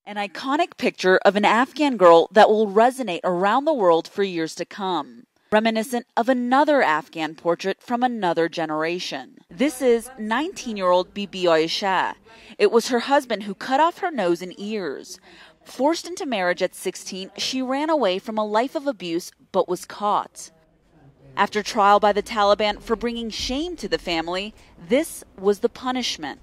An iconic picture of an Afghan girl that will resonate around the world for years to come, reminiscent of another Afghan portrait from another generation. This is 19-year-old Bibi Aisha. It was her husband who cut off her nose and ears. Forced into marriage at 16, she ran away from a life of abuse but was caught. After trial by the Taliban for bringing shame to the family, this was the punishment.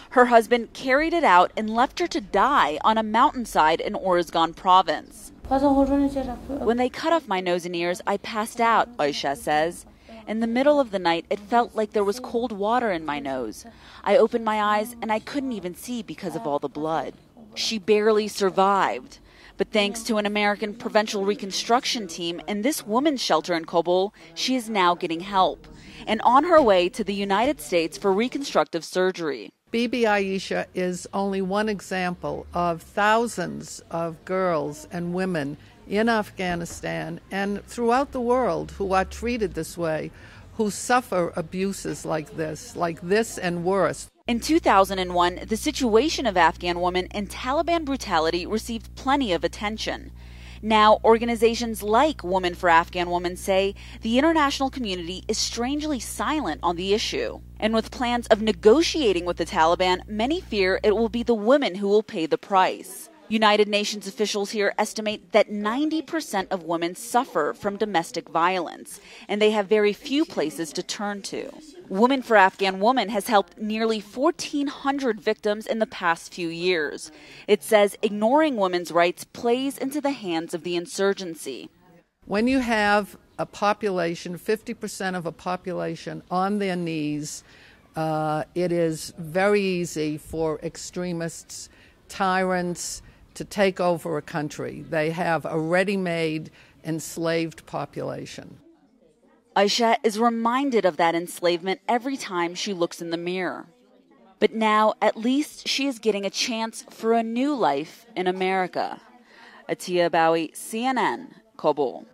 Her husband carried it out and left her to die on a mountainside in Oregon province. When they cut off my nose and ears, I passed out, Aisha says. In the middle of the night, it felt like there was cold water in my nose. I opened my eyes and I couldn't even see because of all the blood. She barely survived. But thanks to an American provincial reconstruction team and this women's shelter in Kabul, she is now getting help and on her way to the United States for reconstructive surgery. Bibi Aisha is only one example of thousands of girls and women in Afghanistan and throughout the world who are treated this way, who suffer abuses like this and worse. In 2001, the situation of Afghan women and Taliban brutality received plenty of attention. Now, organizations like Women for Afghan Women say the international community is strangely silent on the issue. And with plans of negotiating with the Taliban, many fear it will be the women who will pay the price. United Nations officials here estimate that 90% of women suffer from domestic violence, and they have very few places to turn to. Women for Afghan Women has helped nearly 1,400 victims in the past few years. It says ignoring women's rights plays into the hands of the insurgency. When you have a population, 50% of a population on their knees, it is very easy for extremists, tyrants, to take over a country. They have a ready-made, enslaved population. Aisha is reminded of that enslavement every time she looks in the mirror. But now, at least she is getting a chance for a new life in America. Atiya Bowie, CNN, Kabul.